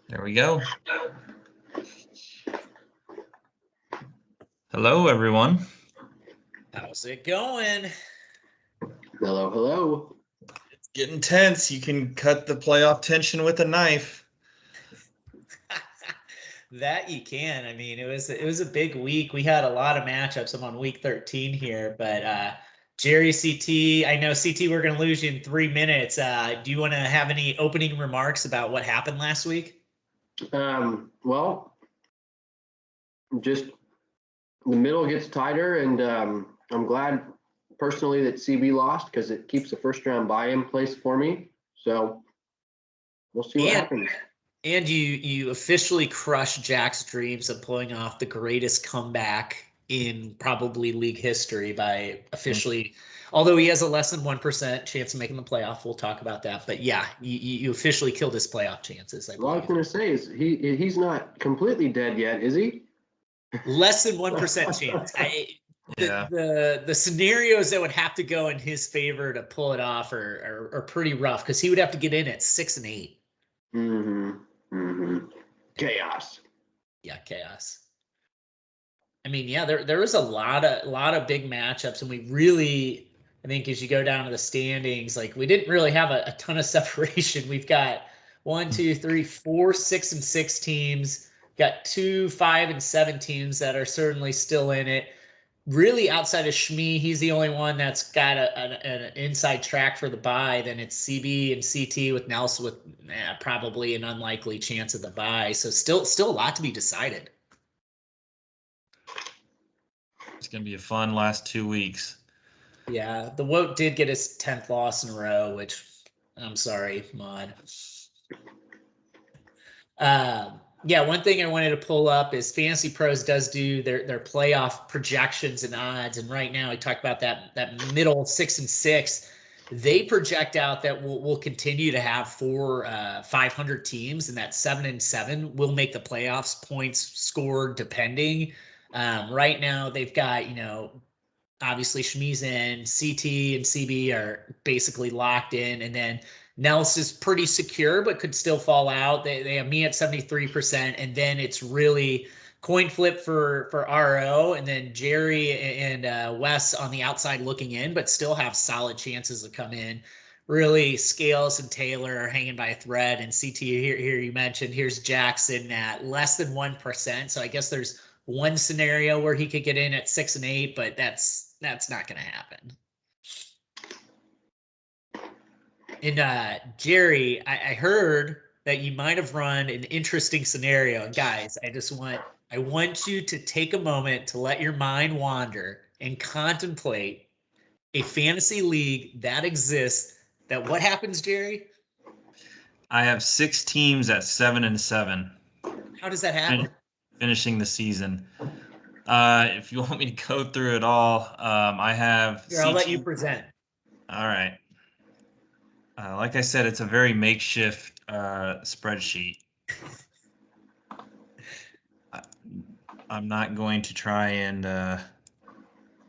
There we go. Hello, everyone. How's it going? Hello, hello. It's getting tense. You can cut the playoff tension with a knife. That you can. I mean, it was a big week. We had a lot of matchups. I'm on week 13 here, but Jerry, CT, I know CT, we're going to lose you in 3 minutes. Do you want to have any opening remarks about what happened last week? Well, just the middle gets tighter, and I'm glad personally that CB lost because it keeps the first round bye in place for me. So we'll see what happens. And you officially crushed Jack's dreams of pulling off the greatest comeback in probably league history by officially, although he has a less than 1% chance of making the playoff. We'll talk about that. But yeah, you officially killed his playoff chances. What I was going to say is he's not completely dead yet, is he? Less than 1% chance. The scenarios that would have to go in his favor to pull it off are pretty rough because he would have to get in at 6 and 8. Chaos. Yeah, chaos. I mean, yeah, there was a lot of big matchups, and we really, I think, as you go down to the standings, like we didn't really have a ton of separation. We've got 1, 2, 3, 4, 6 and 6 teams. Got 2, 5 and 7 teams that are certainly still in it. Really, outside of Shmi, he's the only one that's got an inside track for the bye. Then it's CB and CT with Nelson with probably an unlikely chance of the bye. So still a lot to be decided. It's going to be a fun last 2 weeks. Yeah, the Woat did get his 10th loss in a row, which I'm sorry, Mod. Yeah, one thing I wanted to pull up is Fantasy Pros does do their playoff projections and odds, and right now we talk about that middle 6 and 6. They project out that we'll continue to have 500 teams, and that 7 and 7 will make the playoffs, points scored depending. Right now they've got obviously Shmi's in, CT and CB are basically locked in, and then Nels is pretty secure, but could still fall out. They have me at 73%, and then it's really coin flip for RO, and then Jerry and Wes on the outside looking in, but still have solid chances to come in. Really, Scales and Taylor are hanging by a thread, and CT here you mentioned. Here's Jackson at less than 1%. So I guess there's one scenario where he could get in at 6 and 8, but that's not going to happen. And Jerry, I heard that you might have run an interesting scenario. And guys, I want you to take a moment to let your mind wander and contemplate a fantasy league that exists. That what happens, Jerry? I have 6 teams at 7 and 7. How does that happen? Finishing the season. If you want me to go through it all, I have. Here, I'll let you present. All right. Like I said, it's a very makeshift spreadsheet. I'm not going to try and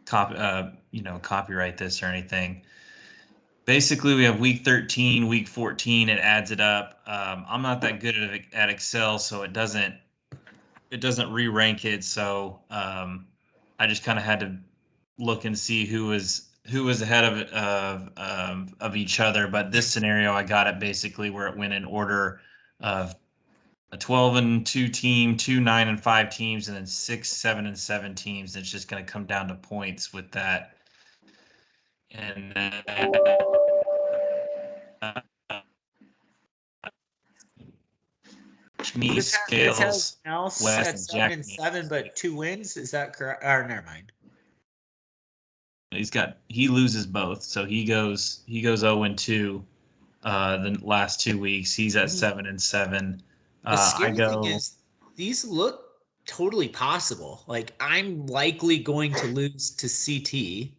copyright this or anything. Basically, we have week 13, week 14. It adds it up. I'm not that good at Excel, so it doesn't re-rank it. So I just kind of had to look and see who was ahead of each other. But this scenario, I got it basically where it went in order of a 12 and 2 team, 2 9 and 5 teams, and then 6 7 and 7 teams. It's just going to come down to points with that. And me, Scales, Wes, at 7 and 7, but 2 wins. Is that correct? Or never mind. He loses both, so he goes 0 and 2 the last 2 weeks. He's at 7 and 7. The scary thing is these look totally possible. Like I'm likely going to lose to CT.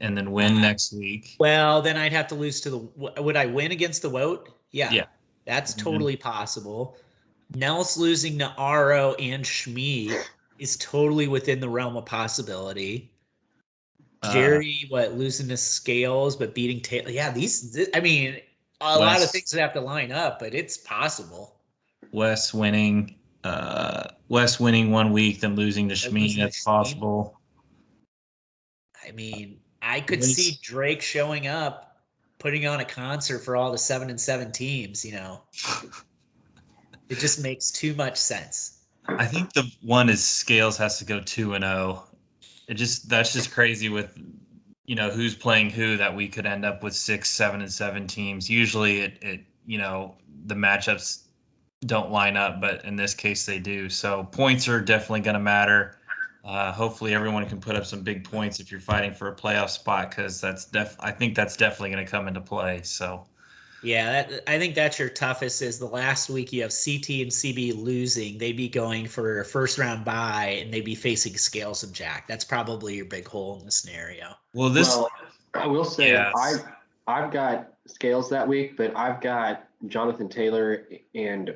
And then win next week. Well, then I'd have to lose to the. Would I win against the Woat? Yeah. That's totally possible. Nels losing to RO and Shmi is totally within the realm of possibility. Jerry, losing to Scales but beating Taylor? Yeah, I mean, a lot of things would have to line up, but it's possible. Wes winning 1 week, then losing to Losing Shmi. to That's Shmi? possible. I mean, I could Wins- see Drake showing up, putting on a concert for all the 7-7 teams. It just makes too much sense. I think the one is Scales has to go 2-0. That's just crazy with who's playing who, that we could end up with 6, 7-7 teams. Usually it the matchups don't line up, but in this case they do. So points are definitely going to matter. Hopefully everyone can put up some big points if you're fighting for a playoff spot, because I think that's definitely going to come into play. So Yeah, I think that's your toughest. Is the last week you have CT and CB losing, they'd be going for a first round bye, and they'd be facing Scales and Jack. That's probably your big hole in the scenario. Well, I will say yeah, I've got Scales that week, but I've got Jonathan Taylor and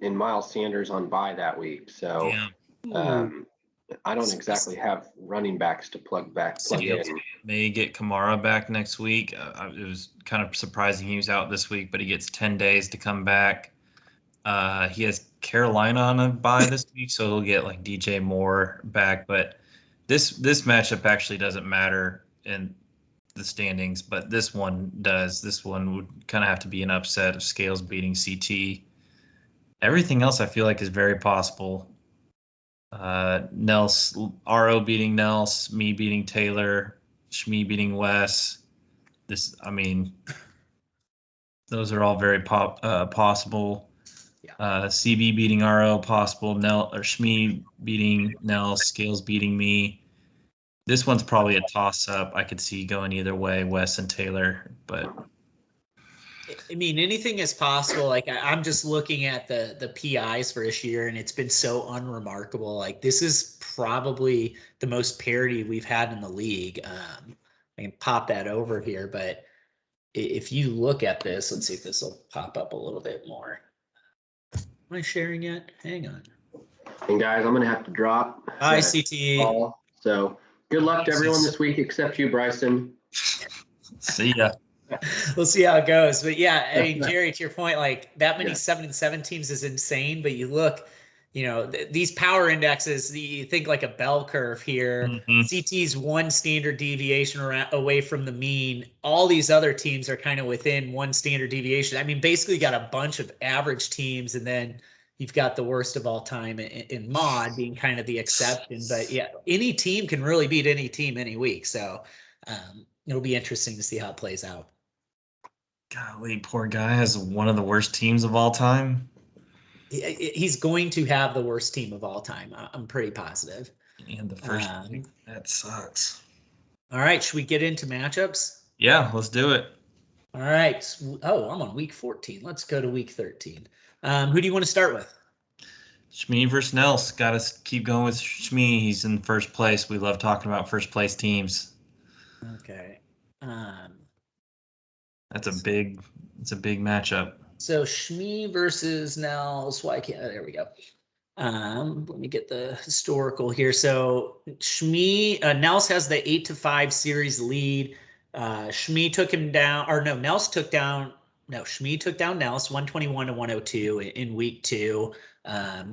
Miles Sanders on bye that week. So yeah. I don't exactly have running backs to plug Scales in. may get Kamara back next week. It was kind of surprising he was out this week, but he gets 10 days to come back. He has Carolina on a bye this week, so he'll get like DJ Moore back. But this matchup actually doesn't matter in the standings, but this one does. This one would kind of have to be an upset of Scales beating CT. Everything else I feel like is very possible. Nels, RO beating Nels, me beating Taylor, Shmi beating Wes. Those are all very possible. Yeah. CB beating RO possible. Shmi beating Nels, Scales beating me. This one's probably a toss up. I could see going either way, Wes and Taylor, but I mean, anything is possible. Like I'm just looking at the PIs for this year, and it's been so unremarkable. Like this is probably the most parity we've had in the league. I can pop that over here, but if you look at this, let's see if this will pop up a little bit more. Am I sharing yet? Hang on. And guys, I'm going to have to drop. Hi, CT. So good luck to everyone this week except you, Bryson. see ya. We'll see how it goes. But yeah, I mean, Jerry, to your point, like that many 7-7 teams is insane. But you look, these power indexes, you think like a bell curve here. Mm-hmm. CT's one standard deviation away from the mean. All these other teams are kind of within one standard deviation. I mean, basically, you got a bunch of average teams, and then you've got the worst of all time in mod being kind of the exception. But yeah, any team can really beat any team any week. So it'll be interesting to see how it plays out. Golly, poor guy has one of the worst teams of all time. He's going to have the worst team of all time. I'm pretty positive. And the first pick, that sucks. All right, should we get into matchups? Yeah, let's do it. All right. Oh, I'm on week 14. Let's go to week 13. Who do you want to start with? Shmi versus Nels. Got to keep going with Shmi. He's in first place. We love talking about first place teams. Okay. It's a big matchup. So Shmi versus Nels. Why can't? There we go. Let me get the historical here. So Shmi, Nels has the 8-5 series lead. Shmi took him down, or no, Nels took down. No, Shmi took down Nels 121-102 in week 2.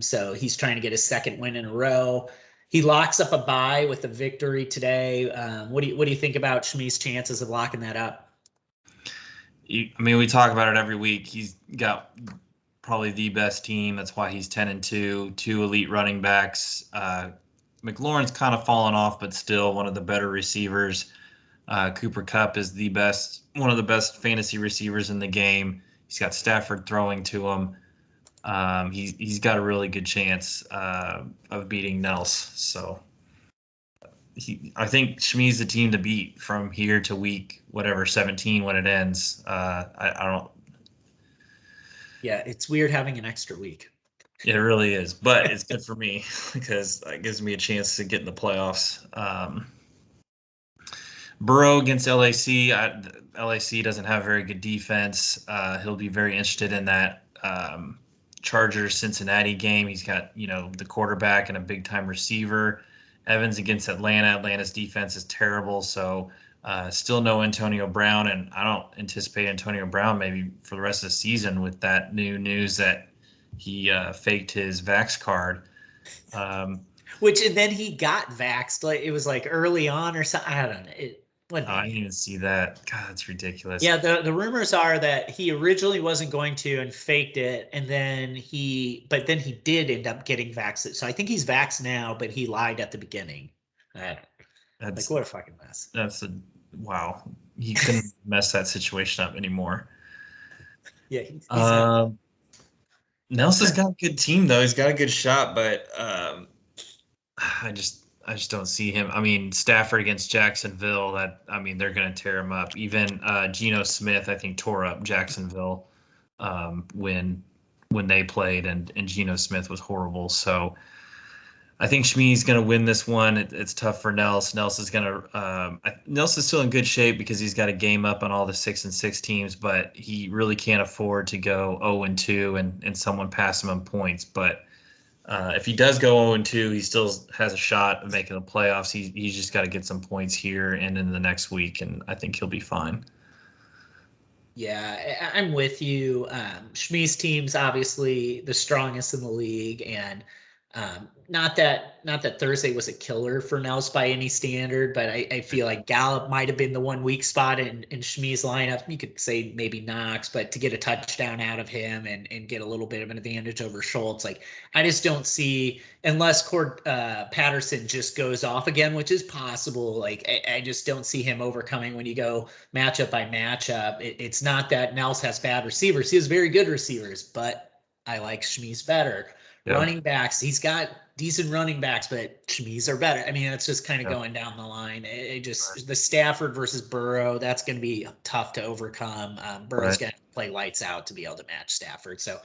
So he's trying to get his second win in a row. He locks up a bye with a victory today. What do you think about Shmi's chances of locking that up? We talk about it every week. He's got probably the best team. That's why he's 10-2. 2 elite running backs. McLaurin's kind of fallen off, but still one of the better receivers. Cooper Kupp is one of the best fantasy receivers in the game. He's got Stafford throwing to him. He's got a really good chance of beating Nels. So I think Shmi's the team to beat from here to week 17 when it ends. I don't. Yeah, it's weird having an extra week. It really is, but it's good for me because it gives me a chance to get in the playoffs. Burrow against LAC. LAC doesn't have very good defense. He'll be very interested in that Chargers Cincinnati game. He's got the quarterback and a big time receiver. Evans against Atlanta. Atlanta's defense is terrible, so still no Antonio Brown, and I don't anticipate Antonio Brown maybe for the rest of the season with that new news that he faked his Vax card. Which, and then he got vaxxed. Like it was like early on or something. I don't know. I didn't even see that. God, that's ridiculous. Yeah, the rumors are that he originally wasn't going to and faked it, and then but then he did end up getting vaxxed. So I think he's vaxxed now, but he lied at the beginning. Like what a fucking mess. Wow. He couldn't mess that situation up anymore. Yeah, Nelson's got a good team though. He's got a good shot, but I just don't see him. I mean, Stafford against Jacksonville, they're going to tear him up. Even Geno Smith, I think, tore up Jacksonville when they played, and Geno Smith was horrible. So I think Shmi's going to win this one. It's tough for Nels. Nelson's still in good shape because he's got a game up on all the 6-6 teams, but he really can't afford to go 0-2 and someone pass him on points. But if he does go 0-2, he still has a shot of making the playoffs. He's just got to get some points here and in the next week, and I think he'll be fine. Yeah, I'm with you. Shmi's team's obviously the strongest in the league, and not that Thursday was a killer for Nels by any standard, but I feel like Gallup might have been the one weak spot in Shmi's lineup. You could say maybe Knox, but to get a touchdown out of him and get a little bit of an advantage over Schultz, like I just don't see, unless Patterson just goes off again, which is possible. Like I just don't see him overcoming when you go matchup by matchup. It's not that Nels has bad receivers; he has very good receivers, but I like Shmi's better. Yep. Running backs, he's got decent running backs, but Shmi's are better. I mean, it's just kind of going down the line. The Stafford versus Burrow, that's going to be tough to overcome. Burrow's going to play lights out to be able to match Stafford. So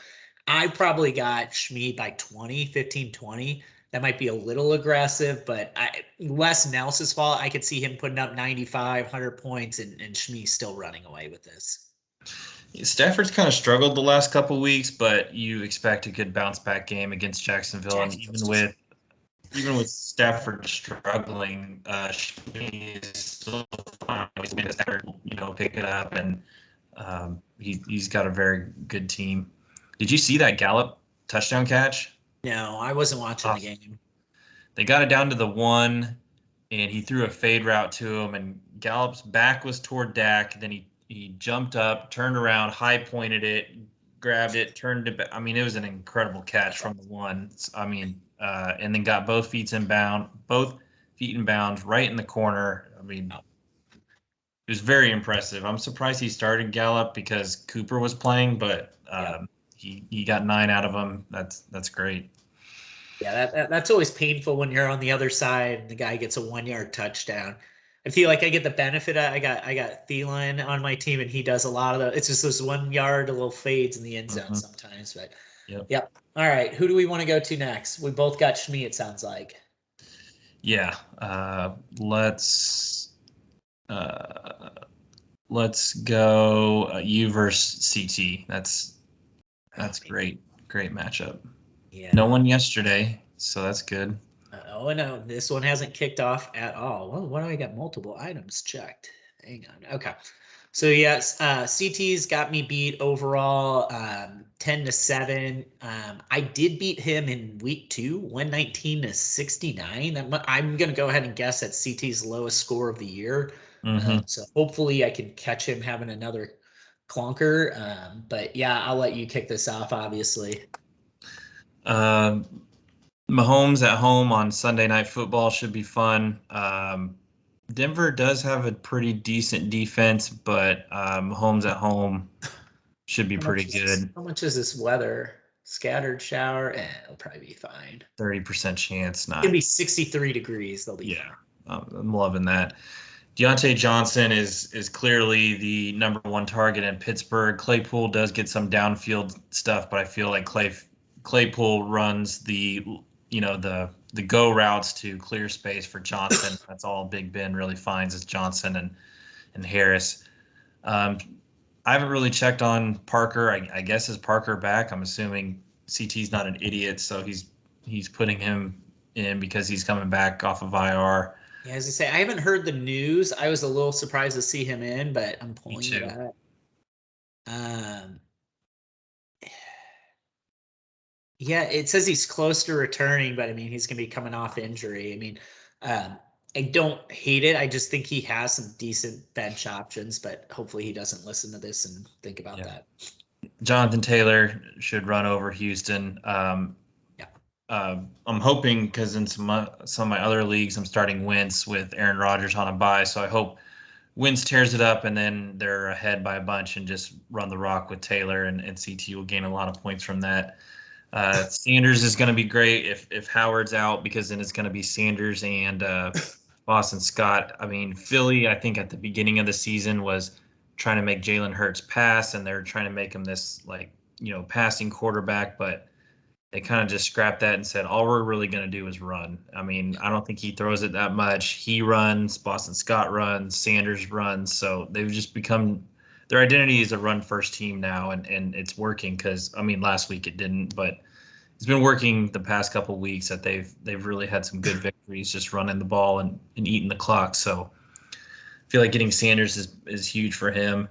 I probably got Shmi by 15-20. That might be a little aggressive, but less Nelson's fault. I could see him putting up 95, 100 points and Shmi still running away with this. Stafford's kind of struggled the last couple weeks, but you expect a good bounce back game against Jacksonville. And even with Stafford struggling, Shmi is still fine. He's made his effort, pick it up, and he's got a very good team. Did you see that Gallup touchdown catch? No, I wasn't watching the game. They got it down to the 1, and he threw a fade route to him, and Gallup's back was toward Dak. Then he jumped up, turned around, high pointed it, grabbed it, turned it back. I mean, it was an incredible catch from the 1. I mean, and then got both feet in bounds right in the corner. I mean, it was very impressive. I'm surprised he started Gallup because Cooper was playing, but he got 9 out of him. That's great. Yeah, that's always painful when you're on the other side and the guy gets a 1-yard touchdown. I feel like I get the benefit. I got Thielen on my team, and he does a lot of the. It's just those 1 yard little fades in the end zone sometimes. But yep. All right, who do we want to go to next? We both got Shmi. It sounds like. Yeah. Let's go you versus CT. That's great matchup. Yeah. No one yesterday, so that's good. Oh, no, this one hasn't kicked off at all. Well, why do I got multiple items checked? Hang on. Okay. So, yes, CT's got me beat overall 10-7. I did beat him in week 2, 119-69. I'm going to go ahead and guess that's CT's lowest score of the year. So hopefully I can catch him having another clunker. But, yeah, I'll let you kick this off, obviously. Mahomes at home on Sunday Night Football should be fun. Denver does have a pretty decent defense, but Mahomes at home should be pretty good. How much is this weather? Scattered shower, it'll probably be fine. 30% chance. Not. It's gonna be 63 degrees. They'll be fine. I'm loving that. Deontay Johnson is clearly the number 1 target in Pittsburgh. Claypool does get some downfield stuff, but I feel like Claypool runs the go routes to clear space for Johnson. That's all Big Ben really finds is Johnson and Harris. I haven't really checked on Parker. I guess is Parker back? I'm assuming CT's not an idiot, so he's putting him in because he's coming back off of IR. Yeah, as I say, I haven't heard the news. I was a little surprised to see him in, but I'm pulling it up. Yeah, it says he's close to returning, but I mean, he's going to be coming off injury. I mean, I don't hate it. I just think he has some decent bench options, but hopefully he doesn't listen to this and think about that. Jonathan Taylor should run over Houston. Yeah. I'm hoping because in some of my other leagues, I'm starting Wentz with Aaron Rodgers on a bye, so I hope Wentz tears it up and then they're ahead by a bunch and just run the rock with Taylor, and CT will gain a lot of points from that. Sanders is going to be great if Howard's out, because then it's going to be Sanders and Boston Scott. I mean, Philly, I think at the beginning of the season was trying to make Jalen Hurts pass, and they're trying to make him this passing quarterback, but they kind of just scrapped that and said, all we're really going to do is run. I mean, I don't think he throws it that much. He runs, Boston Scott runs, Sanders runs. So they've just become, their identity is a run first team now. And it's working because, I mean, last week it didn't, but it's been working the past couple of weeks that they've really had some good victories just running the ball and eating the clock. So I feel like getting Sanders is huge for him.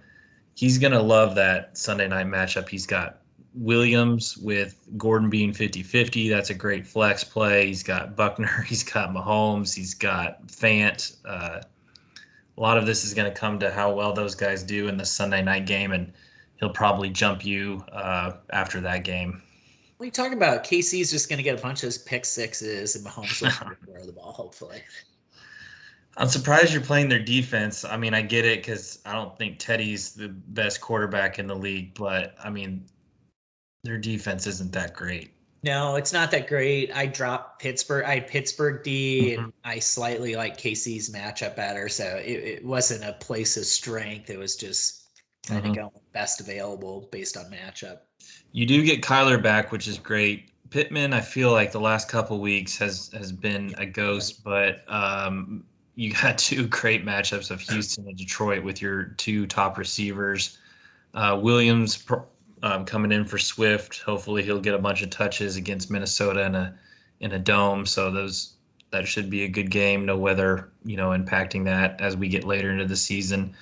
He's going to love that Sunday night matchup. He's got Williams with Gordon being 50-50. That's a great flex play. He's got Buckner. He's got Mahomes. He's got Fant. A lot of this is going to come to how well those guys do in the Sunday night game, and he'll probably jump you after that game. What are you talking about? KC's just going to get a bunch of his pick sixes, and Mahomes will throw the ball, hopefully. I'm surprised you're playing their defense. I mean, I get it because I don't think Teddy's the best quarterback in the league, but I mean, their defense isn't that great. No, it's not that great. I dropped Pittsburgh. I had Pittsburgh D, and I slightly like KC's matchup better. So it wasn't a place of strength. It was just kind of going best available based on matchup. You do get Kyler back, which is great. Pittman, I feel like the last couple weeks has been a ghost, but you got two great matchups of Houston and Detroit with your two top receivers. Williams coming in for Swift. Hopefully he'll get a bunch of touches against Minnesota in a dome. So that should be a good game. No weather, impacting that as we get later into the season.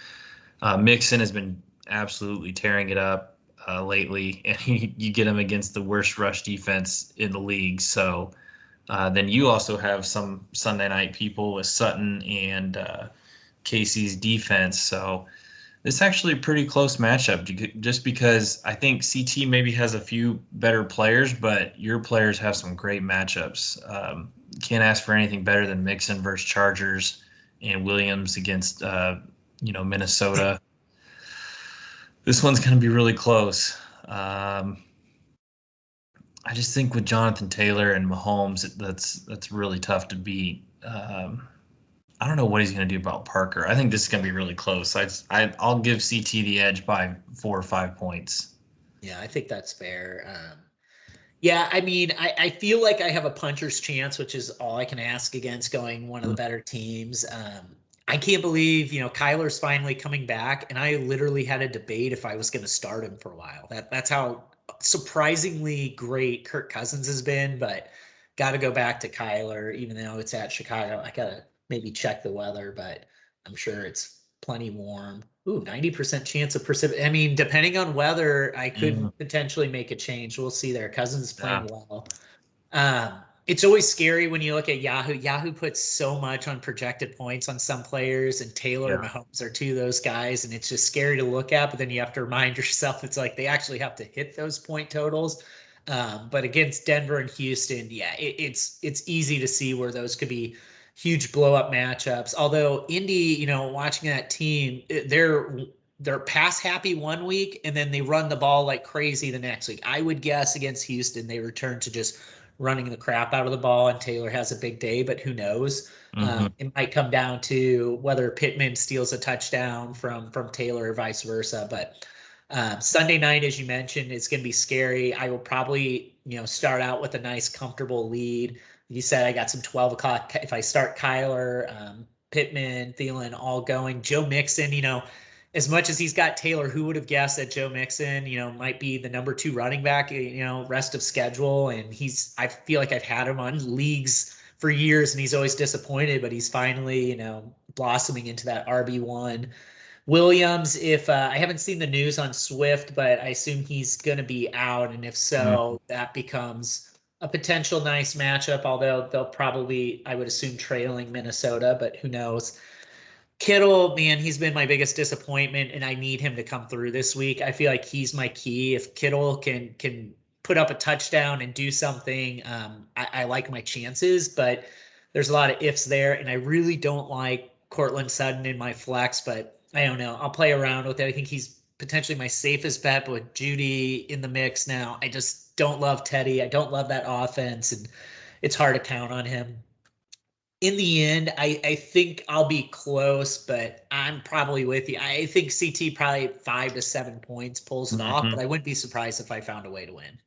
Mixon has been absolutely tearing it up lately, and you get him against the worst rush defense in the league. So then you also have some Sunday night people with Sutton and Casey's defense. So it's actually a pretty close matchup, just because I think CT maybe has a few better players, but your players have some great matchups. Can't ask for anything better than Mixon versus Chargers and Williams against Minnesota. This one's going to be really close. I just think with Jonathan Taylor and Mahomes, that's really tough to beat. I don't know what he's going to do about Parker. I think this is going to be really close. I'll give CT the edge by 4 or 5 points. Yeah, I think that's fair. Yeah, I mean, I feel like I have a puncher's chance, which is all I can ask against going one of the better teams. I can't believe, Kyler's finally coming back, and I literally had a debate if I was going to start him for a while. That's how surprisingly great Kirk Cousins has been, but got to go back to Kyler, even though it's at Chicago. I got to maybe check the weather, but I'm sure it's plenty warm. Ooh, 90% chance of precipitation. I mean, depending on weather, I could potentially make a change. We'll see there. Cousins is playing well. It's always scary when you look at Yahoo. Yahoo puts so much on projected points on some players, and Taylor and Mahomes are two of those guys, and it's just scary to look at. But then you have to remind yourself it's like they actually have to hit those point totals. But against Denver and Houston, it's easy to see where those could be huge blow up matchups. Although Indy, watching that team, they're pass happy one week and then they run the ball like crazy the next week. I would guess against Houston, they return to just running the crap out of the ball, and Taylor has a big day, but who knows? It might come down to whether Pittman steals a touchdown from Taylor or vice versa. But Sunday night, as you mentioned, it's going to be scary. I will probably, start out with a nice, comfortable lead. You said I got some 12 o'clock. If I start Kyler, Pittman, Thielen, all going. Joe Mixon, as much as he's got Taylor, who would have guessed that Joe Mixon, might be the number 2 running back, rest of schedule. And I feel like I've had him on leagues for years and he's always disappointed, but he's finally, blossoming into that RB1. Williams, if I haven't seen the news on Swift, but I assume he's going to be out. And if so, that becomes a potential nice matchup, although they'll probably, I would assume, trailing Minnesota, but who knows. Kittle, man, he's been my biggest disappointment, and I need him to come through this week. I feel like he's my key. If Kittle can put up a touchdown and do something, I like my chances, but there's a lot of ifs there, and I really don't like Cortland Sutton in my flex, but I don't know. I'll play around with it. I think he's potentially my safest bet, but with Judy in the mix now, I just don't love Teddy. I don't love that offense, and it's hard to count on him. In the end, I think I'll be close, but I'm probably with you. I think CT probably 5 to 7 points pulls it off, but I wouldn't be surprised if I found a way to win.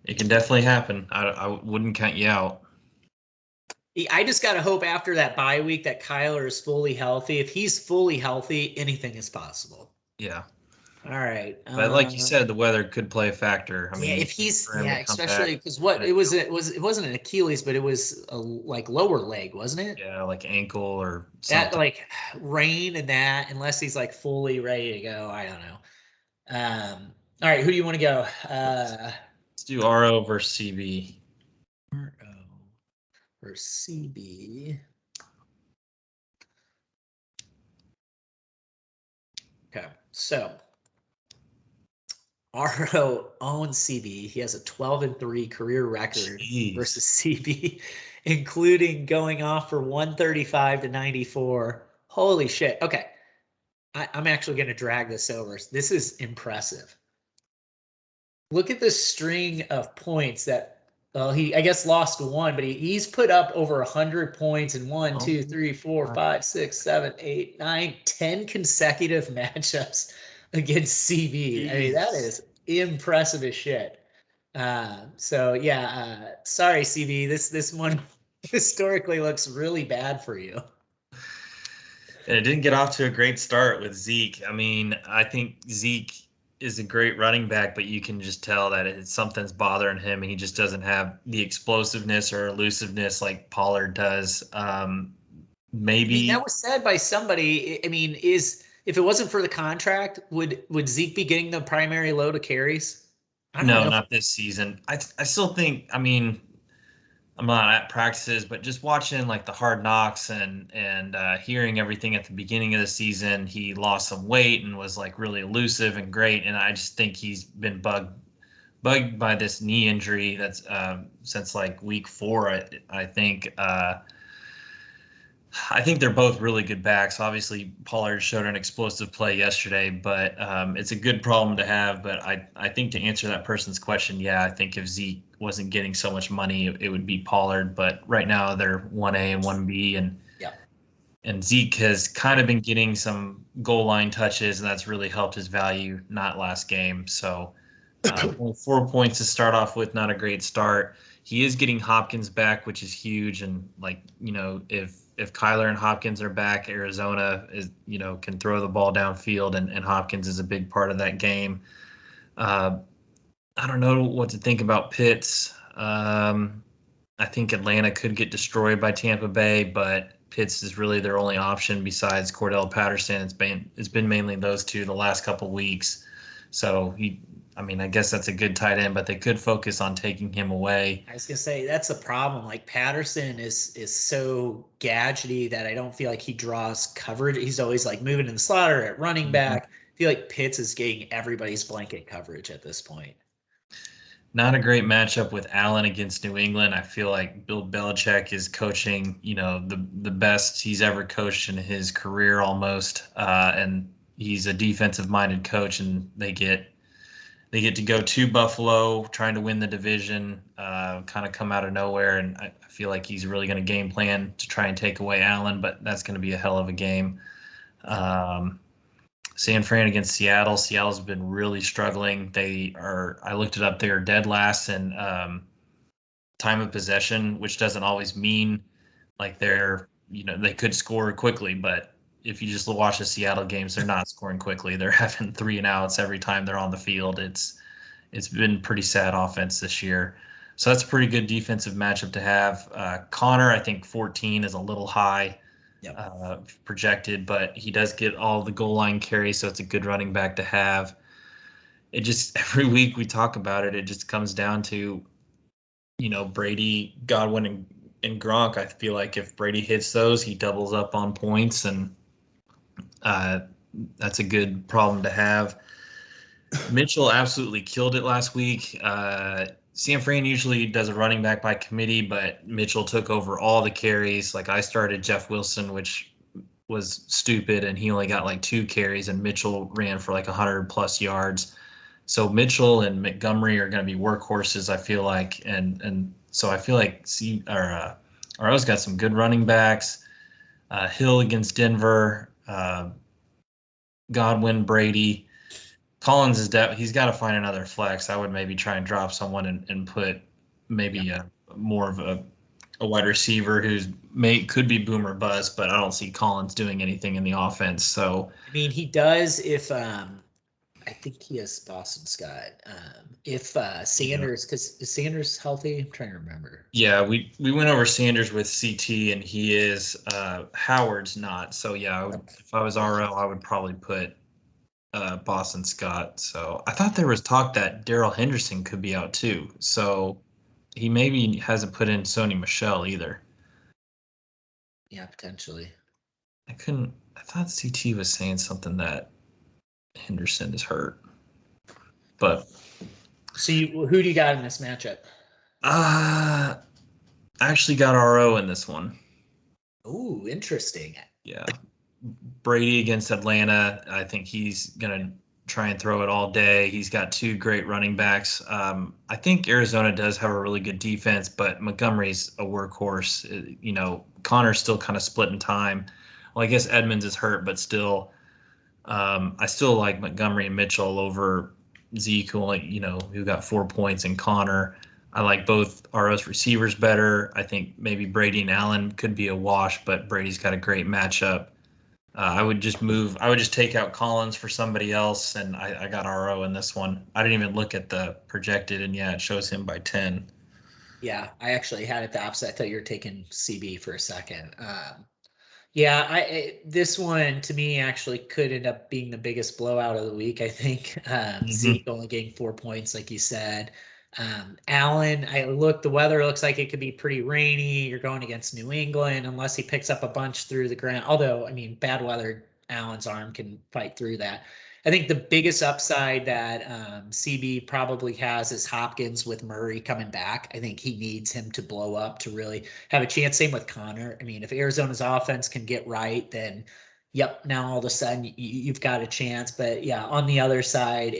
It can definitely happen. I wouldn't count you out. I just got to hope after that bye week that Kyler is fully healthy. If he's fully healthy, anything is possible. Yeah. All right. But like you said, the weather could play a factor. I mean, if he's especially because it wasn't an Achilles, but it was a like lower leg, wasn't it? Yeah, like ankle or something. That like rain and that, unless he's like fully ready to go. I don't know. All right, who do you want to go? Let's do RO versus CB. RO versus CB. Okay, so RO owns CB. He has a 12-3 career record versus CB, including going off for 135 to 94. Holy shit. Okay. I'm actually going to drag this over. This is impressive. Look at the string of points that, well, he, I guess, lost one, but he's put up over 100 points in 1, 2, 3, 4, 5, 6, 7, 8, 9, 10 consecutive matchups against CB. Jeez. I mean, that is impressive as shit. Sorry, CB. This one historically looks really bad for you. And it didn't get off to a great start with Zeke. I mean, I think Zeke is a great running back, but you can just tell that something's bothering him, and he just doesn't have the explosiveness or elusiveness like Pollard does. Maybe I mean, that was said by somebody. I mean, if it wasn't for the contract, would Zeke be getting the primary load of carries? No, not this season. I still think. I mean, I'm not at practices, but just watching like the Hard Knocks and hearing everything at the beginning of the season, he lost some weight and was like really elusive and great. And I just think he's been bugged by this knee injury that's since like week 4. I think they're both really good backs. Obviously, Pollard showed an explosive play yesterday, but it's a good problem to have. But I think to answer that person's question, yeah, I think if Zeke wasn't getting so much money, it would be Pollard. But right now they're 1A and 1B, and Zeke has kind of been getting some goal line touches, and that's really helped his value. Not last game, so 4 points to start off with, not a great start. He is getting Hopkins back, which is huge, and if Kyler and Hopkins are back, Arizona can throw the ball downfield, and Hopkins is a big part of that game. I don't know what to think about Pitts. I think Atlanta could get destroyed by Tampa Bay, but Pitts is really their only option besides Cordell Patterson. It's been mainly those two the last couple weeks. So I guess that's a good tight end, but they could focus on taking him away. I was gonna say that's a problem. Like Patterson is so gadgety that I don't feel like he draws coverage. He's always like moving in the slot or at running back. I feel like Pitts is getting everybody's blanket coverage at this point. Not a great matchup with Allen against New England. I feel like Bill Belichick is coaching, the best he's ever coached in his career almost, and he's a defensive-minded coach, and they get to go to Buffalo trying to win the division, kind of come out of nowhere. And I feel like he's really going to game plan to try and take away Allen, but that's going to be a hell of a game. San Fran against Seattle. Seattle's been really struggling. I looked it up, they are dead last in time of possession, which doesn't always mean like they could score quickly, but if you just watch the Seattle games, they're not scoring quickly. They're having 3 and outs every time they're on the field. It's been pretty sad offense this year. So that's a pretty good defensive matchup to have. Connor, I think 14 is a little high. projected, but he does get all the goal line carries, so it's a good running back to have. It just every week we talk about it, it just comes down to, Brady, Godwin, and Gronk. I feel like if Brady hits those, he doubles up on points, and that's a good problem to have. Mitchell absolutely killed it last week. San Fran usually does a running back by committee, but Mitchell took over all the carries. Like I started Jeff Wilson, which was stupid, and he only got like 2 carries, and Mitchell ran for like 100+ yards. So Mitchell and Montgomery are going to be workhorses, I feel like, and so I feel like RO's got some good running backs. Hill against Denver, Godwin, Brady. Collins he's got to find another flex. I would maybe try and drop someone and put maybe more of a wide receiver could be boom or bust, but I don't see Collins doing anything in the offense. So I mean, he does if I think he has Boston Scott. If Sanders, because is Sanders healthy? I'm trying to remember. Yeah, we went over Sanders with CT, and he is. Howard's not. So yeah, if I was RO, I would probably put Boston Scott. So I thought there was talk that Darrell Henderson could be out too. So he maybe hasn't put in Sony Michel either. Yeah, potentially. I thought CT was saying something that Henderson is hurt. But so who do you got in this matchup? I actually got RO in this one. Ooh, interesting. Yeah. Brady against Atlanta. I think he's going to try and throw it all day. He's got 2 great running backs. I think Arizona does have a really good defense, but Montgomery's a workhorse. Connor's still kind of splitting time. Well, I guess Edmonds is hurt, but still, I still like Montgomery and Mitchell over Zeke, who got 4 points, and Connor. I like both RO's receivers better. I think maybe Brady and Allen could be a wash, but Brady's got a great matchup. I would just take out Collins for somebody else, and I got RO in this one. I didn't even look at the projected, and yeah, it shows him by 10. Yeah, I actually had it the opposite. I thought you were taking CB for a second. Yeah, this one to me actually could end up being the biggest blowout of the week. I think Zeke only getting 4 points, like you said. Allen, the weather looks like it could be pretty rainy. You're going against New England unless he picks up a bunch through the ground. Although, I mean, bad weather, Allen's arm can fight through that. I think the biggest upside that CB probably has is Hopkins with Murray coming back. I think he needs him to blow up to really have a chance. Same with Connor. I mean, if Arizona's offense can get right, then yep, now all of a sudden you've got a chance. But yeah, on the other side,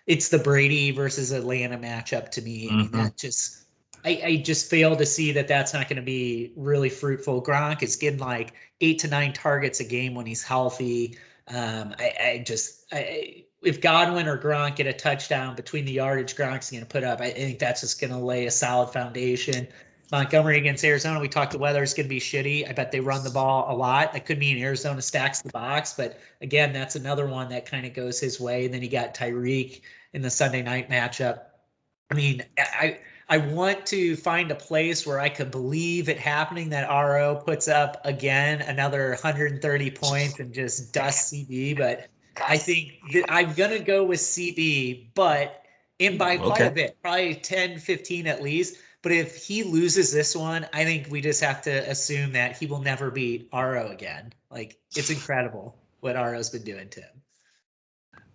it's the Brady versus Atlanta matchup to me. I mean, that just I just fail to see that that's not going to be really fruitful. Gronk is getting like 8 to 9 targets a game when he's healthy. If Godwin or Gronk get a touchdown between the yardage Gronk's going to put up, I think that's just going to lay a solid foundation. Montgomery against Arizona, we talked the weather is going to be shitty. I bet they run the ball a lot. That could mean Arizona stacks the box, but again, that's another one that kind of goes his way. And then you got Tyreek in the Sunday night matchup. I mean, I want to find a place where I could believe it happening that RO puts up again another 130 points and just dusts CB, but I think I'm going to go with CB, but in by quite a bit, probably 10, 15 at least. But if he loses this one, I think we just have to assume that he will never beat RO again. Like, it's incredible what RO's been doing to him.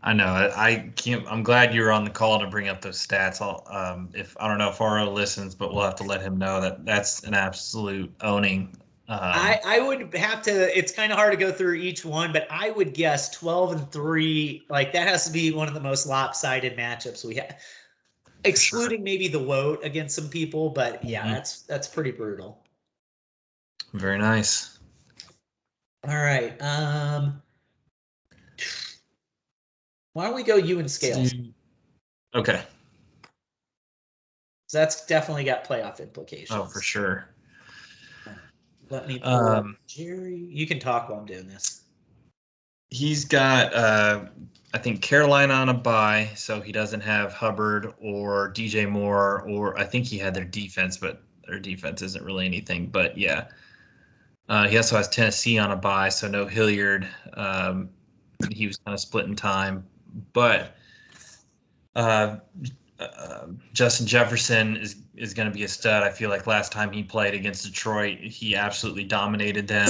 I know. I can't. I'm glad you were on the call to bring up those stats. I don't know if RO listens, but we'll have to let him know that that's an absolute owning. I would have to. It's kind of hard to go through each one, but I would guess 12-3. Like that has to be one of the most lopsided matchups we have, excluding maybe the Woat against some people. But yeah, that's pretty brutal. Very nice. All right. Why don't we go you and Scales? Okay. So that's definitely got playoff implications. Oh, for sure. Let me pull up Jerry. You can talk while I'm doing this. He's got, I think, Carolina on a bye, so he doesn't have Hubbard or DJ Moore, or I think he had their defense, but their defense isn't really anything. But yeah, He also has Tennessee on a bye, so no Hilliard. He was kind of splitting time, but uh, Justin Jefferson is going to be a stud. I feel like last time he played against Detroit, he absolutely dominated them.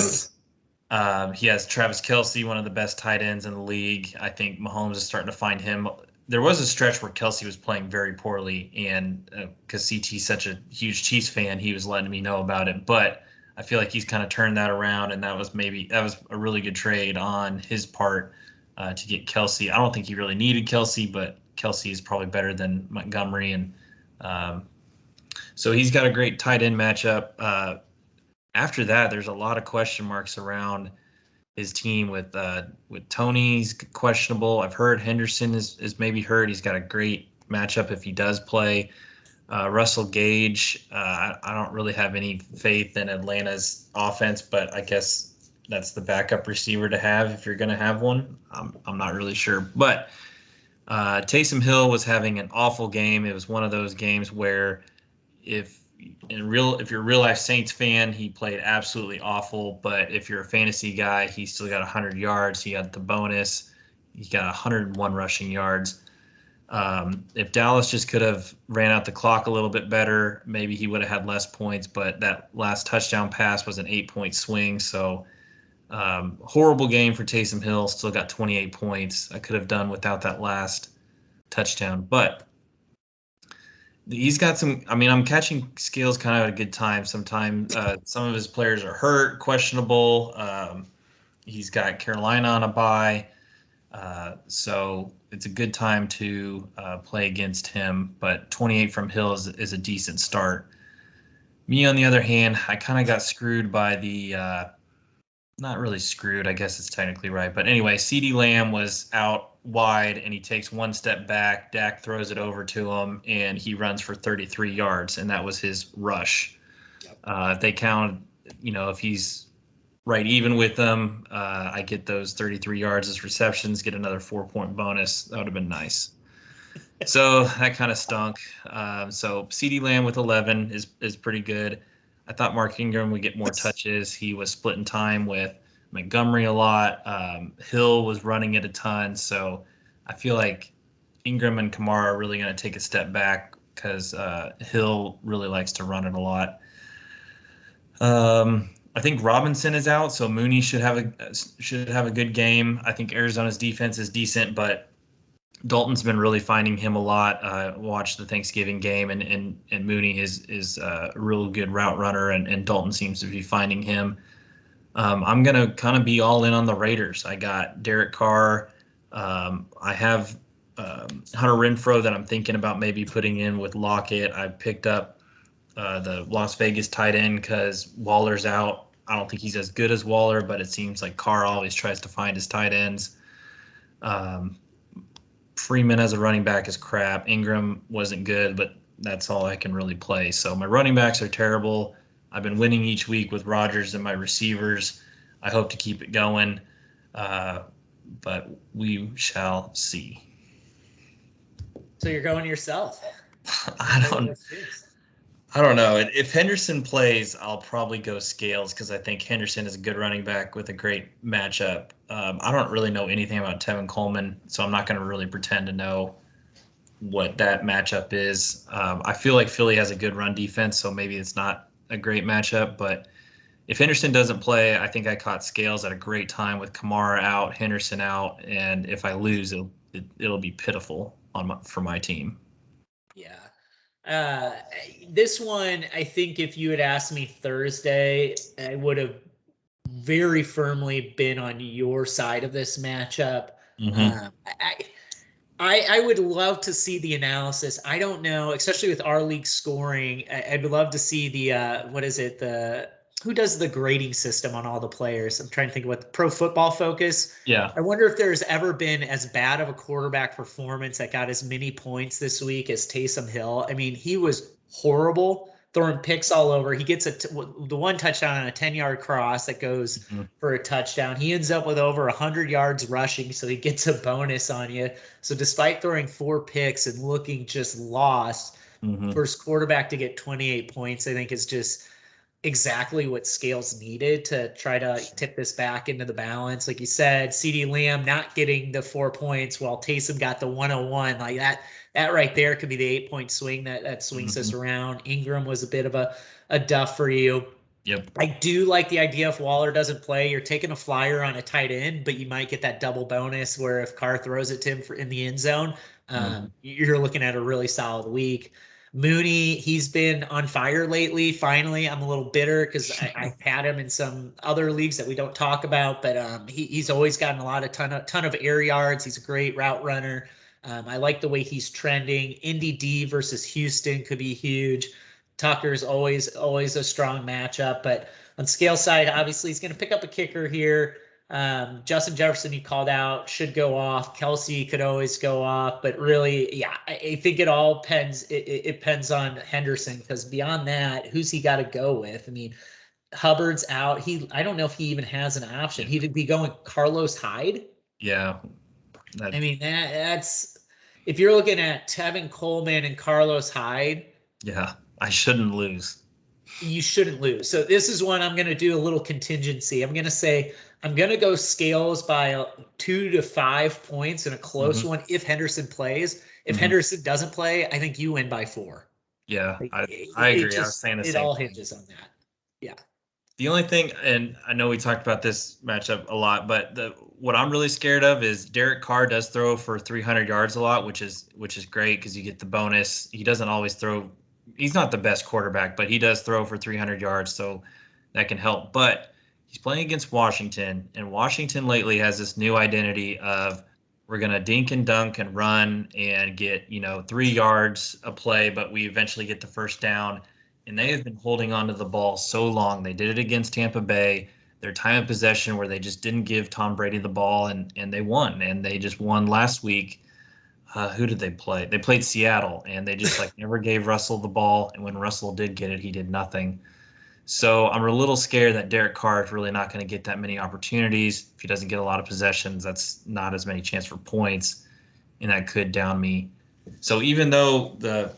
He has Travis Kelce, one of the best tight ends in the league. I think Mahomes is starting to find him. There was a stretch where Kelce was playing very poorly, and because CT's such a huge Chiefs fan, he was letting me know about it. But I feel like he's kind of turned that around, and that was a really good trade on his part to get Kelce. I don't think he really needed Kelce, but Kelce is probably better than Montgomery, and um, so he's got a great tight end matchup. After that, there's a lot of question marks around his team with Tony's questionable. I've heard Henderson is maybe hurt. He's got a great matchup if he does play. Russell Gage, I don't really have any faith in Atlanta's offense, but I guess that's the backup receiver to have if you're going to have one. I'm not really sure, but Taysom Hill was having an awful game. It was one of those games where if if you're a real life Saints fan, he played absolutely awful. But if you're a fantasy guy, he still got 100 yards. He got the bonus. He got 101 rushing yards. If Dallas just could have ran out the clock a little bit better, maybe he would have had less points. But that last touchdown pass was an 8-point swing. So horrible game for Taysom Hill. Still got 28 points. I could have done without that last touchdown. But he's got some. I mean, I'm catching Scales kind of at a good time. Sometimes some of his players are hurt, questionable. He's got Carolina on a bye, so it's a good time to play against him. But 28 from Hill is a decent start. Me, on the other hand, I kind of got screwed by the. Not really screwed, I guess it's technically right. But anyway, CeeDee Lamb was out wide and he takes one step back. Dak throws it over to him and he runs for 33 yards, and that was his rush. Yep. If they count, if he's right even with them, I get those 33 yards as receptions, get another 4-point bonus. That would have been nice. So that kind of stunk. So CeeDee Lamb with 11 is pretty good. I thought Mark Ingram would get more touches. He was splitting time with Montgomery a lot. Hill was running it a ton. So I feel like Ingram and Kamara are really going to take a step back because Hill really likes to run it a lot. I think Robinson is out, so Mooney should have a good game. I think Arizona's defense is decent, but Dalton's been really finding him a lot. Watched the Thanksgiving game, and Mooney is a real good route runner, and Dalton seems to be finding him. I'm going to kind of be all in on the Raiders. I got Derek Carr. I have Hunter Renfrow that I'm thinking about maybe putting in with Lockett. I picked up the Las Vegas tight end because Waller's out. I don't think he's as good as Waller, but it seems like Carr always tries to find his tight ends. Freeman as a running back is crap. Ingram wasn't good, but that's all I can really play. So my running backs are terrible. I've been winning each week with Rodgers and my receivers. I hope to keep it going, but we shall see. So you're going yourself? I don't know. If Henderson plays, I'll probably go Scales because I think Henderson is a good running back with a great matchup. I don't really know anything about Tevin Coleman, so I'm not going to really pretend to know what that matchup is. I feel like Philly has a good run defense, so maybe it's not a great matchup. But if Henderson doesn't play, I think I caught Scales at a great time with Kamara out, Henderson out, and if I lose, it'll be pitiful for my team. Yeah. This one, I think if you had asked me Thursday, I would have very firmly been on your side of this matchup. Mm-hmm. I would love to see the analysis. I don't know, especially with our league scoring. I'd love to see the who does the grading system on all the players? I'm trying to think of what Pro Football Focus. Yeah. I wonder if there's ever been as bad of a quarterback performance that got as many points this week as Taysom Hill. I mean, he was horrible, throwing picks all over. He gets the one touchdown on a 10-yard cross that goes for a touchdown. He ends up with over 100 yards rushing, so he gets a bonus on you. So despite throwing 4 picks and looking just lost, first quarterback to get 28 points, I think is just exactly what Scales needed to try to tip this back into the balance. Like you said, CeeDee Lamb not getting the 4 points while Taysom got the 101. Like that right there could be the 8-point swing that swings us around. Ingram was a bit of a duff for you. Yep. I do like the idea if Waller doesn't play, you're taking a flyer on a tight end, but you might get that double bonus where if Carr throws it to him in the end zone, you're looking at a really solid week. Mooney, he's been on fire lately. Finally, I'm a little bitter because I've had him in some other leagues that we don't talk about, but he's always gotten a lot of ton of air yards. He's a great route runner. I like the way he's trending. Indy D versus Houston could be huge. Tucker's always a strong matchup, but on scale side, obviously he's going to pick up a kicker here. Justin Jefferson, you called out, should go off. Kelsey could always go off, but really, yeah, I think it all depends. It depends on Henderson, because beyond that, who's he got to go with? I mean, Hubbard's out. I don't know if he even has an option. He'd be going Carlos Hyde. Yeah. I mean, that's if you're looking at Tevin Coleman and Carlos Hyde. Yeah, I shouldn't lose. You shouldn't lose. So this is one I'm going to do a little contingency. I'm going to say I'm going to go Scales by 2 to 5 points in a close one if Henderson plays. If Henderson doesn't play, I think you win by 4. Yeah, I agree. I was saying the same thing. It all hinges on that. Yeah. The only thing, and I know we talked about this matchup a lot, but what I'm really scared of is Derek Carr does throw for 300 yards a lot, which is great because you get the bonus. He doesn't always throw. He's not the best quarterback, but he does throw for 300 yards, so that can help. But he's playing against Washington, and Washington lately has this new identity of we're going to dink and dunk and run and get 3 yards a play, but we eventually get the first down. And they have been holding on to the ball so long. They did it against Tampa Bay. Their time of possession where they just didn't give Tom Brady the ball, and they won. And they just won last week. Who did they play? They played Seattle, and they just never gave Russell the ball. And when Russell did get it, he did nothing. So I'm a little scared that Derek Carr is really not going to get that many opportunities. If he doesn't get a lot of possessions, that's not as many chance for points, and that could down me. So even though the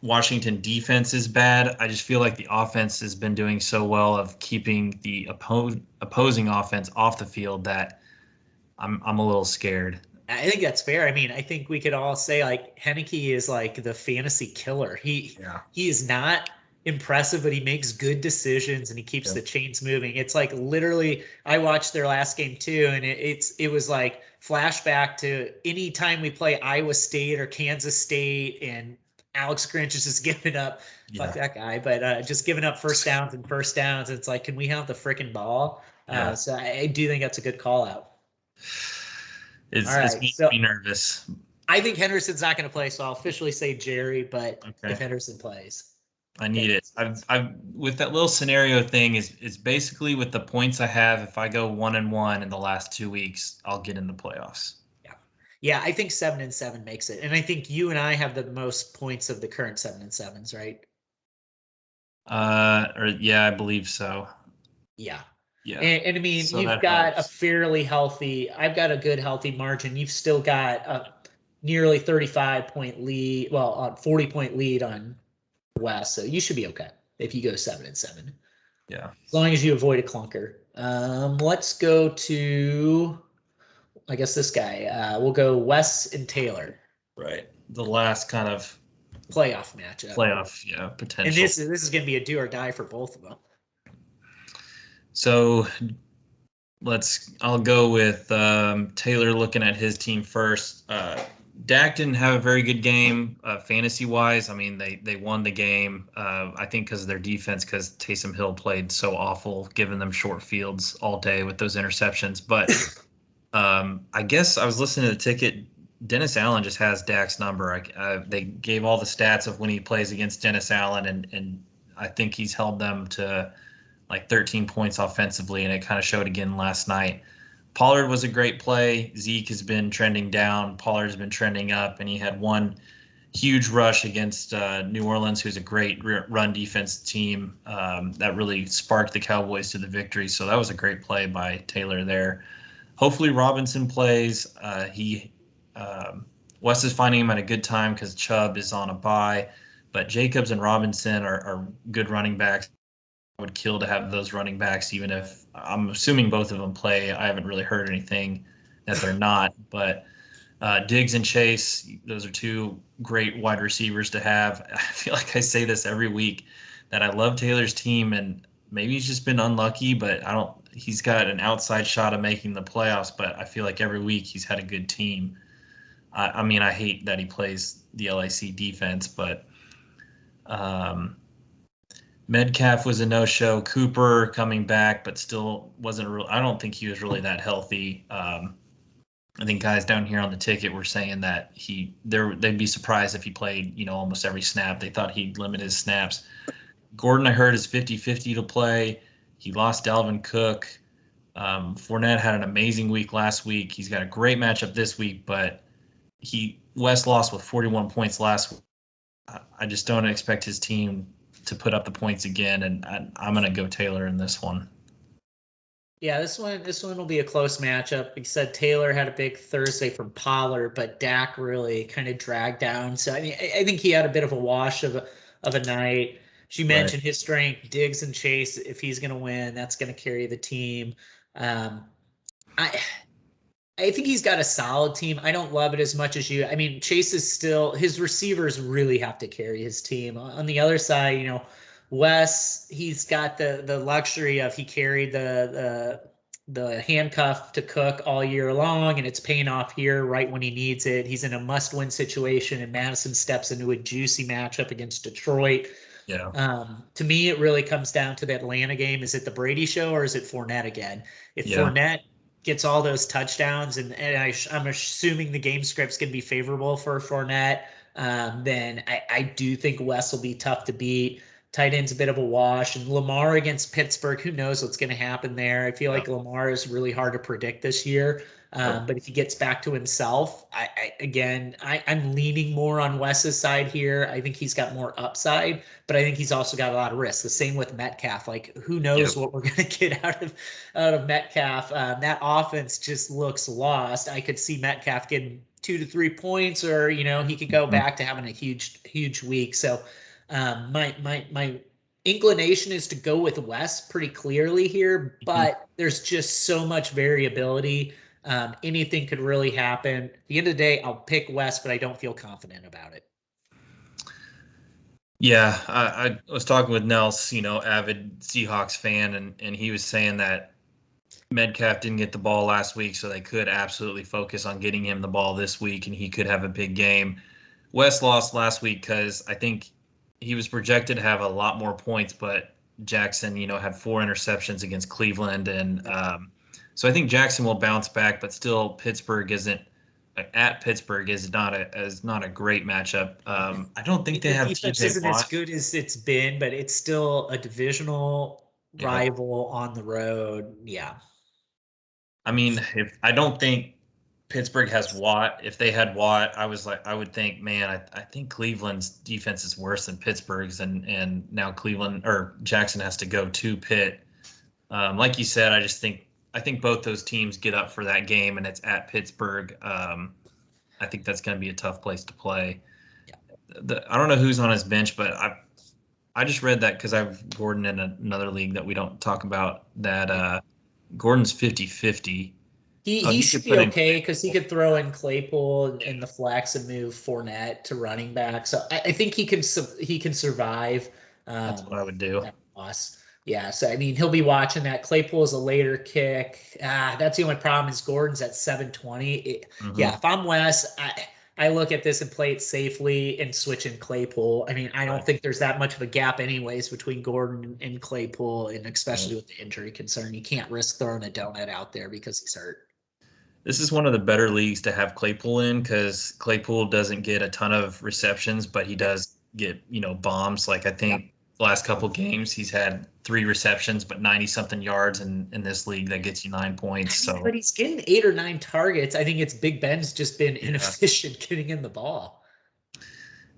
Washington defense is bad, I just feel like the offense has been doing so well of keeping the opposing offense off the field that I'm a little scared. I think that's fair. I mean, I think we could all say Heineke is the fantasy killer. He is not impressive, but he makes good decisions and he keeps the chains moving. It's literally, I watched their last game too, and it was flashback to any time we play Iowa State or Kansas State, and Alex Grinch is just giving up. Fuck that guy, but just giving up first downs. It's can we have the freaking ball? So I do think that's a good call out. It's making me nervous. I think Henderson's not going to play, so I'll officially say Jerry. But if Henderson plays, I need it. I've with that little scenario thing is basically with the points I have. If I go 1-1 in the last 2 weeks, I'll get in the playoffs. Yeah, I think 7-7 makes it, and I think you and I have the most points of the current 7-7s, right? I believe so. Yeah. Yeah. And I mean, so you've got a fairly healthy. I've got a good healthy margin. You've still got a nearly 35-point lead. Well, 40-point lead on West, so you should be okay if you go 7-7. Yeah. As long as you avoid a clunker. Let's go to. I guess this guy. We'll go Wes and Taylor. Right. The last kind of playoff matchup. Potential. And this is going to be a do or die for both of them. So I'll go with Taylor looking at his team first. Dak didn't have a very good game fantasy wise. I mean, they won the game, I think, because of their defense, because Taysom Hill played so awful, giving them short fields all day with those interceptions. But I guess I was listening to the ticket. Dennis Allen just has Dak's number. They gave all the stats of when he plays against Dennis Allen, and I think he's held them to 13 points offensively, and it kind of showed again last night. Pollard was a great play. Zeke has been trending down. Pollard's been trending up, and he had one huge rush against New Orleans, who's a great run defense team that really sparked the Cowboys to the victory. So that was a great play by Taylor there. Hopefully Robinson plays. Wes is finding him at a good time because Chubb is on a bye, but Jacobs and Robinson are good running backs. would kill to have those running backs, even if I'm assuming both of them play. I haven't really heard anything that they're not, but Diggs and Chase, those are two great wide receivers to have. I feel like I say this every week that I love Taylor's team, and maybe he's just been unlucky, but I don't. He's got an outside shot of making the playoffs, but I feel like every week he's had a good team. I mean, I hate that he plays the LIC defense, but Metcalf was a no-show. Cooper coming back, but still wasn't real. I don't think he was really that healthy. I think guys down here on the ticket were saying that they'd be surprised if he played, almost every snap. They thought he'd limit his snaps. Gordon, I heard, is 50-50 to play. He lost Dalvin Cook. Fournette had an amazing week last week. He's got a great matchup this week, but West lost with 41 points last week. I just don't expect his team to put up the points again, and I'm going to go Taylor in this one. Yeah, this one will be a close matchup. Like you said, Taylor had a big Thursday from Pollard, but Dak really kind of dragged down. So I mean, I think he had a bit of a wash of a night. She mentioned his strength, Diggs and Chase. If he's going to win, that's going to carry the team. I think he's got a solid team. I don't love it as much as you. I mean, Chase is still, his receivers really have to carry his team. On the other side, Wes, he's got the luxury of he carried the handcuff to Cook all year long, and it's paying off here right when he needs it. He's in a must-win situation, and Madison steps into a juicy matchup against Detroit. Yeah. To me, it really comes down to the Atlanta game. Is it the Brady show or is it Fournette again? If Fournette gets all those touchdowns, and I'm assuming the game script's going to be favorable for Fournette, then I do think Wes will be tough to beat. Tight end's a bit of a wash, and Lamar against Pittsburgh, who knows what's going to happen there. I feel like Lamar is really hard to predict this year. But if he gets back to himself, I'm leaning more on Wes's side here. I think he's got more upside, but I think he's also got a lot of risk. The same with Metcalf. Like, who knows what we're going to get out of Metcalf? That offense just looks lost. I could see Metcalf getting 2 to 3 points, or he could go back to having a huge week. So my inclination is to go with Wes pretty clearly here, but there's just so much variability. Anything could really happen. At the end of the day, I'll pick Wes, but I don't feel confident about it. Yeah, I was talking with Nels, avid Seahawks fan, and he was saying that Metcalf didn't get the ball last week, so they could absolutely focus on getting him the ball this week, and he could have a big game. Wes lost last week because I think he was projected to have a lot more points, but Jackson, had 4 interceptions against Cleveland, and so I think Jackson will bounce back, but still Pittsburgh is not a great matchup. I don't think they have defense TJ isn't Watt. as good as it's been, but it's still a divisional rival on the road. Yeah. I mean, I don't think Pittsburgh has Watt. If they had Watt, I would think, man, I think Cleveland's defense is worse than Pittsburgh's, and now Cleveland or Jackson has to go to Pitt. Like you said, I think both those teams get up for that game, and it's at Pittsburgh. I think that's going to be a tough place to play. Yeah. I don't know who's on his bench, but I just read that because I have Gordon in another league that we don't talk about, that Gordon's 50-50. He should be okay because he could throw in Claypool in the flex and move Fournette to running back. So I think he can survive. That's what I would do. That loss. Yeah, so I mean he'll be watching that. Claypool is a later kick. That's the only problem is Gordon's at 720. Yeah, if I'm Wes, I look at this and play it safely and switch in Claypool. I mean, I don't think there's that much of a gap anyways between Gordon and Claypool, and especially with the injury concern. You can't risk throwing a donut out there because he's hurt. This is one of the better leagues to have Claypool in because Claypool doesn't get a ton of receptions, but he does get, bombs. Like I think the last couple games he's had 3 receptions, but 90-something yards in this league that gets you 9 points. So, but he's getting 8 or 9 targets. I think it's Big Ben's just been inefficient getting in the ball.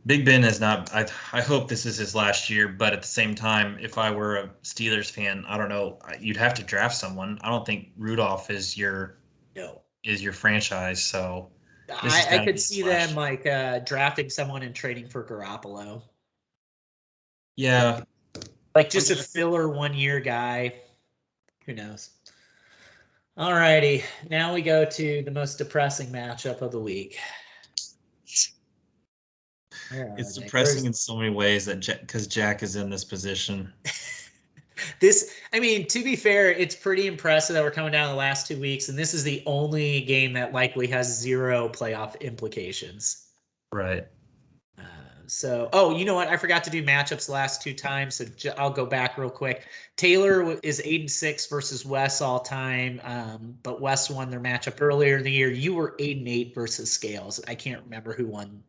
Big Ben is not. I hope this is his last year, but at the same time, if I were a Steelers fan, I don't know. You'd have to draft someone. I don't think Rudolph is your franchise. So I could see them like drafting someone and trading for Garoppolo. Yeah, Like just a filler 1-year guy. Who knows? All righty. Now we go to the most depressing matchup of the week. It's depressing in so many ways that because Jack is in this position. I mean, to be fair, it's pretty impressive that we're coming down the last 2 weeks, and this is the only game that likely has 0 playoff implications. Right. Oh, you know what? I forgot to do matchups the last 2 times, so I'll go back real quick. Taylor is 8-6 versus Wes all time, but Wes won their matchup earlier in the year. You were 8-8 versus Scales. I can't remember who won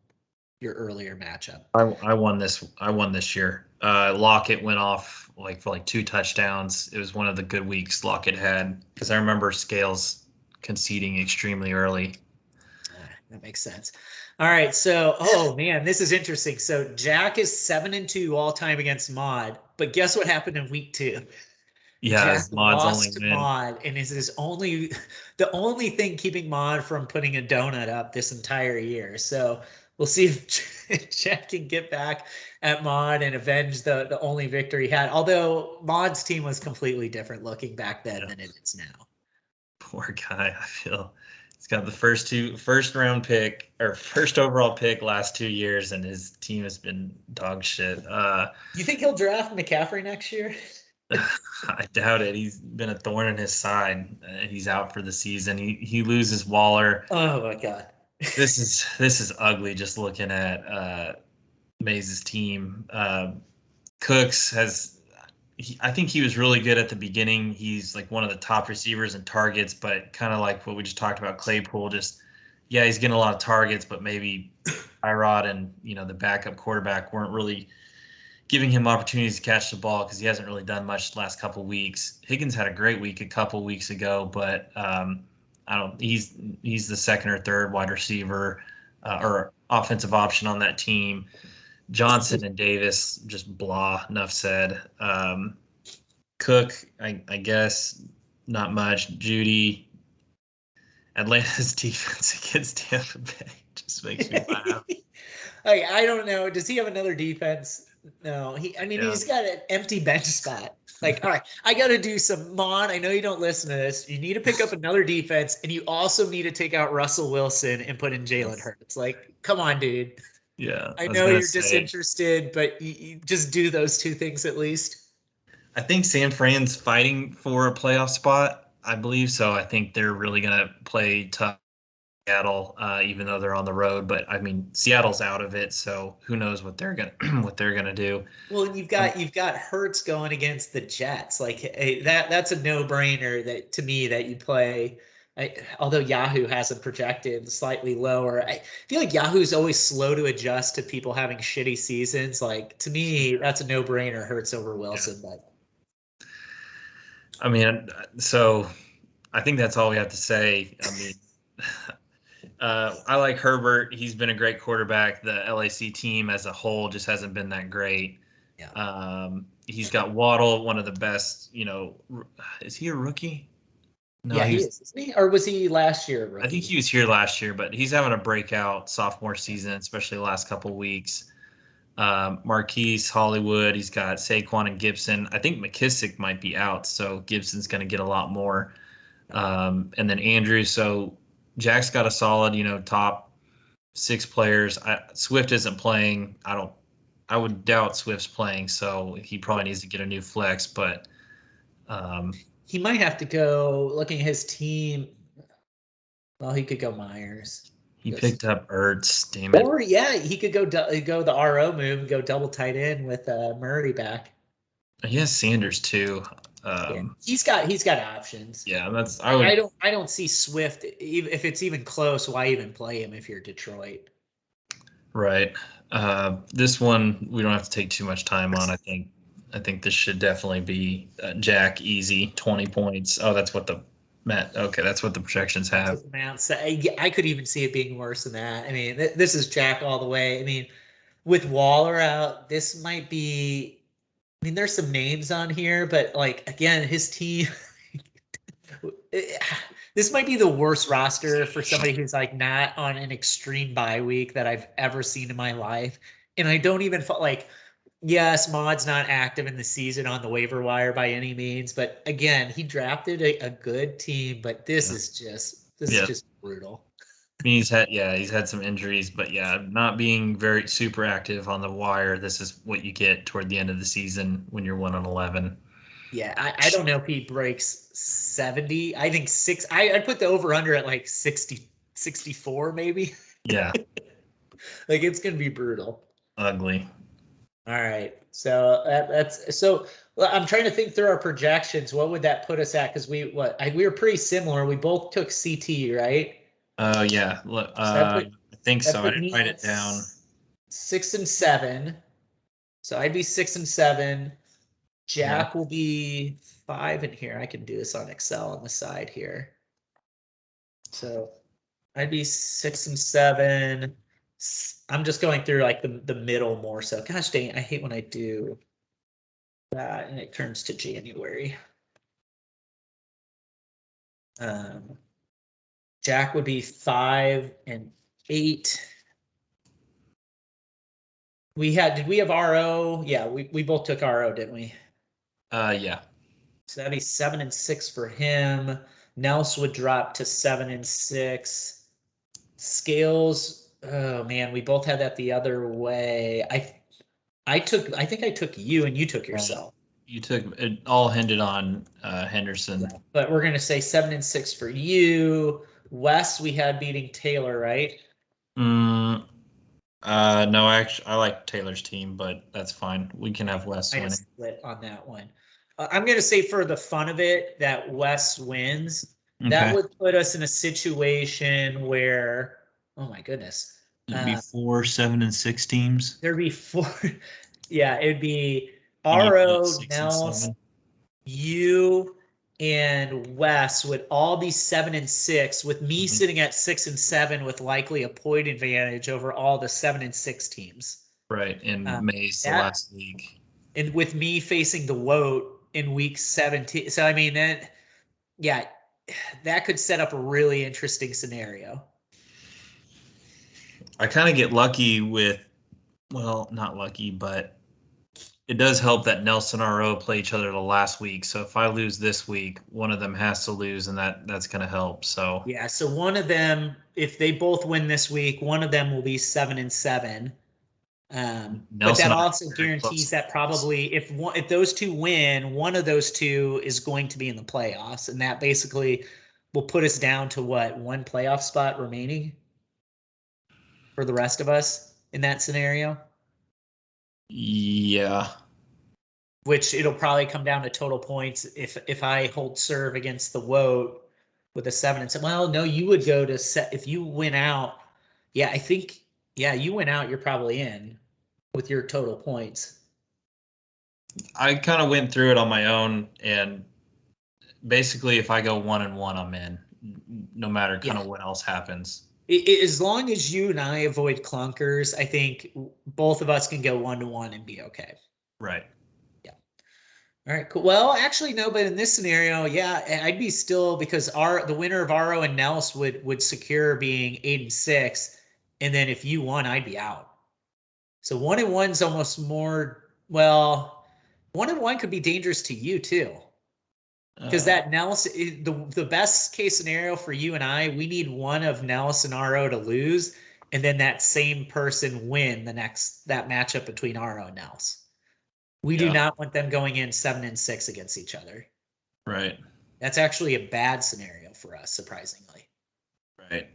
your earlier matchup. I won this. I won this year. Lockett went off for 2 touchdowns. It was one of the good weeks Lockett had because I remember Scales conceding extremely early. That makes sense. All right, so oh man, this is interesting. So Jack is 7-2 all time against Mod, but guess what happened in week 2? Yeah, Jack lost to Mod, and is the only thing keeping Mod from putting a donut up this entire year. So we'll see if Jack can get back at Mod and avenge the only victory he had. Although Mod's team was completely different looking back then than it is now. Poor guy. I feel he's got the first round pick or first overall pick last 2 years, and his team has been dog shit. You think he'll draft McCaffrey next year? I doubt it. He's been a thorn in his side. He's out for the season. He loses Waller. Oh my god. This is ugly just looking at Mays' team. Cooks has I think he was really good at the beginning. He's like one of the top receivers in targets, but kind of like what we just talked about, Claypool, he's getting a lot of targets, but maybe Tyrod and the backup quarterback weren't really giving him opportunities to catch the ball because he hasn't really done much the last couple of weeks. Higgins had a great week a couple of weeks ago, but he's the second or third wide receiver or offensive option on that team. Johnson and Davis, just blah, enough said. Cook, I guess, not much. Judy, Atlanta's defense against Tampa Bay just makes me laugh. I don't know. Does he have another defense? No. He's got an empty bench spot. All right, I got to do some Mon. I know you don't listen to this. You need to pick up another defense, and you also need to take out Russell Wilson and put in Jalen Hurts. Come on, dude. Yeah. I know you're disinterested, but you just do those 2 things at least. I think San Fran's fighting for a playoff spot, I believe. So I think they're really going to play tough Seattle, even though they're on the road. But I mean, Seattle's out of it, so who knows what they're gonna do. Well, you've got Hurts going against the Jets. That's a no-brainer that to me that you play. Although Yahoo has it projected slightly lower, I feel like Yahoo's always slow to adjust to people having shitty seasons. To me, that's a no-brainer. Hurts over Wilson, but I mean, so I think that's all we have to say. I mean, I like Herbert. He's been a great quarterback. The LAC team as a whole just hasn't been that great. Yeah. He's got Waddle, one of the best. Is he a rookie? No, yeah, he is, isn't he? Or was he last year? Rookie? I think he was here last year, but he's having a breakout sophomore season, especially the last couple of weeks. Marquise, Hollywood, he's got Saquon and Gibson. I think McKissick might be out, so Gibson's going to get a lot more. And then Andrews. So Jack's got a solid, top 6 players. Swift isn't playing. I would doubt Swift's playing, so he probably needs to get a new flex, but he might have to go. Looking at his team, well, he could go Myers. He picked up Ertz, damn it. Or he could go the RO move and go double tight end with Murray back. He has Sanders too. He's got options. Yeah, I don't see Swift if it's even close. Why even play him if you're Detroit? Right. This one we don't have to take too much time on. I think this should definitely be Jack easy 20 points. Oh, that's what that's what the projections have. I could even see it being worse than that. I mean, this is Jack all the way. I mean, with Waller out, this might be. I mean, there's some names on here, but again, his team. This might be the worst roster for somebody who's not on an extreme bye week that I've ever seen in my life, and I don't even Yes, Maud's not active in the season on the waiver wire by any means, but again, he drafted a good team, but this is just brutal. I mean, he's had some injuries, but yeah, not being very super active on the wire. This is what you get toward the end of the season when you're 1-11. Yeah, I don't know if he breaks 70. I think I'd put the over under at like 60, 64 maybe. Yeah, Like it's gonna be brutal. ugly. All right. So that's so well, I'm trying to think through our projections. What would that put us at? Because we were pretty similar. We both took CT, right? Oh yeah, So I think that so. I put didn't me write at it down. 6 and 7. So I'd be 6 and 7. Jack will be 5 in here. I can do this on Excel on the side here. So I'd be 6 and 7. I'm just going through like the middle more so. Gosh dang, I hate when I do that and it turns to January. Jack would be 5 and 8. Did we have RO? Yeah, we both took RO, didn't we? Yeah. So that'd be 7 and 6 for him. Nels would drop to 7 and 6. Scales, oh man, we both had that the other way. I think I took you and you took yourself. You took it all hinted on Henderson. Yeah, but we're gonna say 7 and 6 for you. Wes, we had beating Taylor, right? No, actually, I like Taylor's team, but that's fine. We can have Wes I winning. just split on that one. I'm gonna say for the fun of it that Wes wins. That Okay. would put us in a situation where, oh my goodness, It'd be 4 7-6 teams. there'd be 4. Yeah, it'd be And you RO, put 6 and Nels, 7. you, and Wes would all be 7 and 6, with me sitting at 6 and 7 with likely a point advantage over all the 7 and 6 teams. Right, in May's the that- last week. And with me facing the Woat in week 17. So I mean that, yeah, that could set up a really interesting scenario. I kind of get lucky with, well, not lucky, but it does help that Nelson and RO play each other the last week. So if I lose this week, one of them has to lose, and that's going to help. So yeah, so one of them, if they both win this week, one of them will be 7 and 7. But that also guarantees that probably if those two win, one of those two is going to be in the playoffs, and that basically will put us down to what, one playoff spot remaining for the rest of us in that scenario. Yeah. Which it'll probably come down to total points if I hold serve against the Woat with a 7 and 7. Well, no, you would go to set if you win out. Yeah, I think you win out, you're probably in with your total points. I kind of went through it on my own, and basically if I go 1-1, I'm in, no matter kind of what else happens. As long as you and I avoid clunkers, I think both of us can go 1-1 and be okay. Right. Yeah. All right, cool. Well, actually, no, but in this scenario, yeah, I'd be still, because the winner of RO and Nels would secure being 8 and 6, and then if you won, I'd be out. So 1-1's almost more. Well, 1-1 could be dangerous to you too. Because that Nels, the best case scenario for you and I, we need one of Nels and RO to lose, and then that same person win that matchup between RO and Nels. We do not want them going in 7-6 against each other. Right. That's actually a bad scenario for us, surprisingly. Right.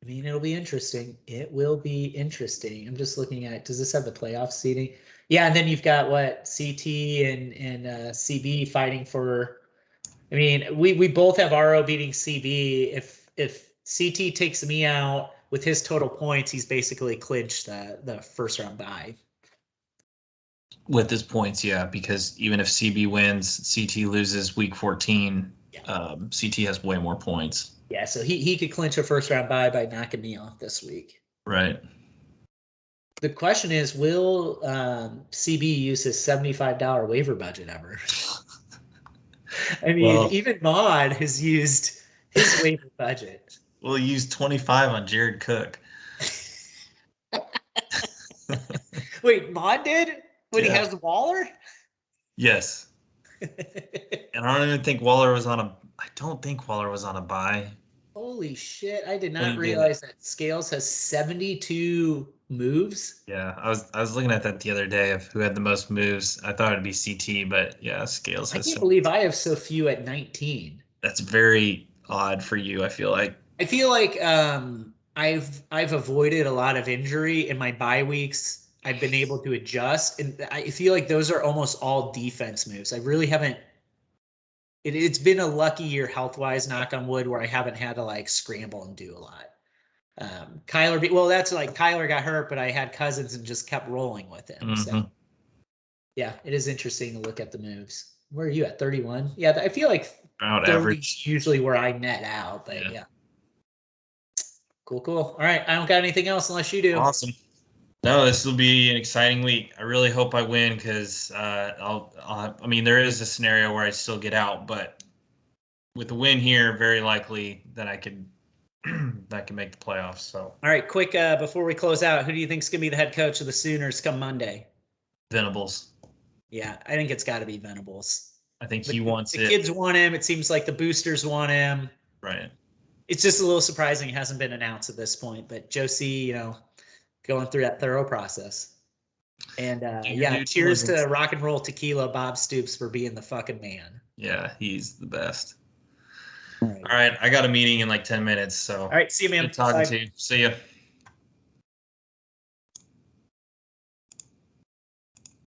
I mean, it'll be interesting. It will be interesting. I'm just looking at, does this have the playoff seeding? Yeah, and then you've got what, CT and CB fighting for. I mean, we both have RO beating CB. If CT takes me out with his total points, he's basically clinched the first round bye. With his points, yeah, because even if CB wins, CT loses week 14. CT has way more points. Yeah, so he could clinch a first round bye by knocking me off this week. Right. The question is, will CB use his $75 waiver budget ever? I mean, even Maud has used his waiver budget. We'll use 25 on Jared Cook. Wait, Mod did when he Yeah. has Waller? Yes. And I don't even think Waller was on a. I don't think Waller was on a bye. Holy shit! I did When he not did realize that Scales has 72 moves. Yeah, I was looking at that the other day of who had the most moves. I thought it'd be CT, but yeah, Scales I has can't so. believe I have so few at 19. That's very odd for you. I feel like. I feel like I've avoided a lot of injury in my bye weeks. I've been able to adjust, and I feel like those are almost all defense moves. I really haven't. It's been a lucky year health wise, knock on wood, where I haven't had to like scramble and do a lot. Well, that's like Kyler got hurt, but I had Cousins and just kept rolling with him. So Mhm. yeah, it is interesting to look at the moves. Where are you at 31? Yeah, I feel like About 30 average. is usually where I net out, but Yeah. yeah. Cool, cool. All right, I don't got anything else unless you do. Awesome. No, this will be an exciting week. I really hope I win because I mean, there is a scenario where I still get out, but with the win here, very likely that I could that can make the playoffs. So All right, quick before we close out, who do you think is going to be the head coach of the Sooners come Monday? Venables. Yeah, I think it's got to be Venables. I think he wants The it. kids want him. It seems like the boosters want him. Right. It's just a little surprising it hasn't been announced at this point, but Josie, going through that thorough process. And yeah, cheers to rock and roll tequila, Bob Stoops, for being the fucking man. Yeah, he's the best. All All right, I got a meeting in like 10 minutes, so. All right, see you, man. Good talking Bye. to you. See ya.